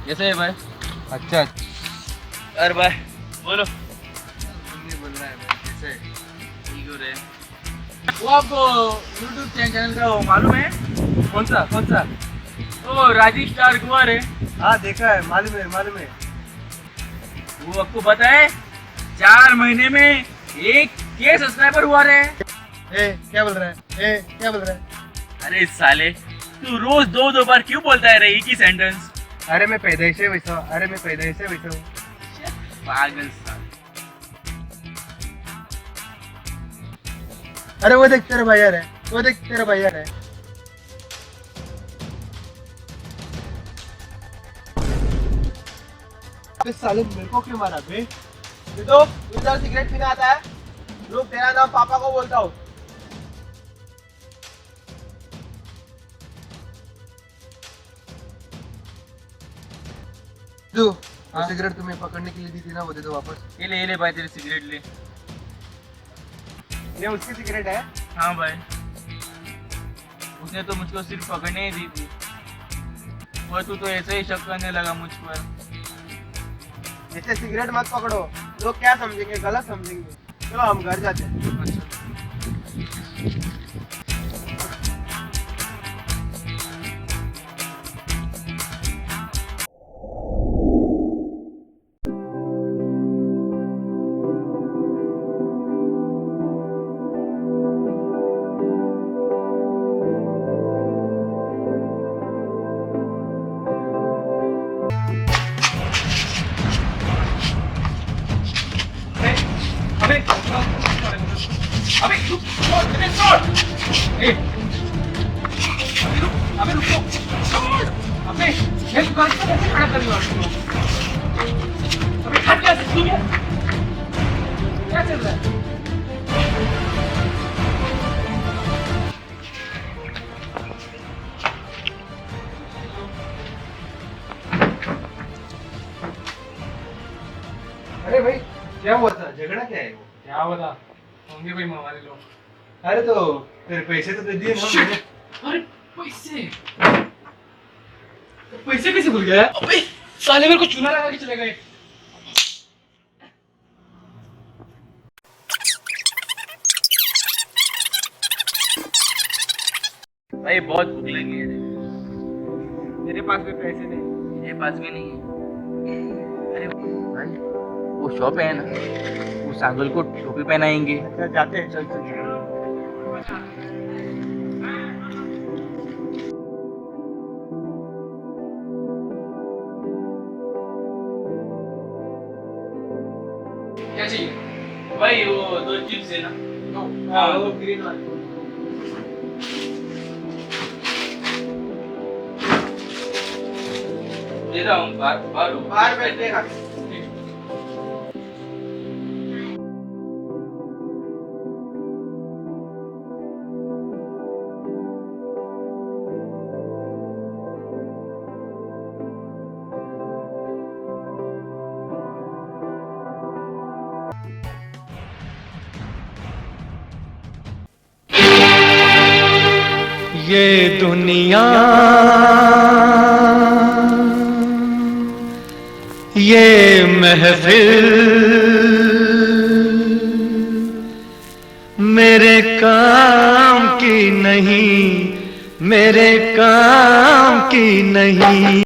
कैसे है भाई? अच्छा। अरे भाई बोलो। नहीं बोल रहा है भाई, कैसे है? ठीक हो रहे। वो आपको यूट्यूब चैनल का वो मालूम है? कौन सा कौन सा? वो राजीव स्टार गोवा रे। हाँ देखा है, मालूम है मालूम है। वो आपको पता है 4 महीने में 1K सब्सक्राइबर हुआ रे। क्या बोल रहा है? क्या बोल रहा है? अरे साले तू रोज दो बार क्यों बोलता है रे एक ही सेंटेंस? अरे मैं पैदाइश से वैसा हूँ, अरे मैं पैदाइश से वैसा हूँ। पागल साले। अरे वो देख तेरा भाई आ रहा है, वो देख तेरा भाई आ रहा है। अबे साले मेरे को क्यों मारा बे? तो इधर सिगरेट पीने आता है, लोग तेरा नाम पापा को बोलता हूँ। जो हाँ? सिगरेट तुम्हें पकड़ने के लिए दी थी ना, वो दे दो वापस। ये ले भाई तेरी सिगरेट ले। ये उसकी सिगरेट है। हाँ भाई उसने तो मुझको सिर्फ पकड़ने ही दी थी, और तू तो ऐसे ही शक करने लगा मुझ पर। ऐसे सिगरेट मत पकड़ो, लोग क्या समझेंगे, गलत समझेंगे। चलो हम घर जाते हैं। अच्छा। अबे अबे रुक, ए, अबे रुको, अबे ये दुकान को कैसे खड़ा कर रही हो? अबे हट क्या तू? क्या चल रहा है? अरे भाई क्या हुआ था? झगड़ा क्या है वो? क्या बता होंगे भाई हमारे लोग। अरे तो तेरे पैसे तो दे दिए ना मैंने। अरे पैसे पैसे कैसे भूल गया? अबे साले मेरे को चूना लगा के चले गए। भाई बहुत भूख लगी है। मेरे पास भी पैसे नहीं। मेरे पास भी नहीं है। अरे भाई वो शॉप है ना, उस अंकल को टोपी पहनाएंगे। अच्छा जाते हैं, चल चल। क्या चाहिए भाई? वो 2 चिप्स है ना? हाँ वो ग्रीन वाली। दे रहा हूँ बाहर बैठेगा। ये दुनिया ये महफिल मेरे काम की नहीं, मेरे काम की नहीं।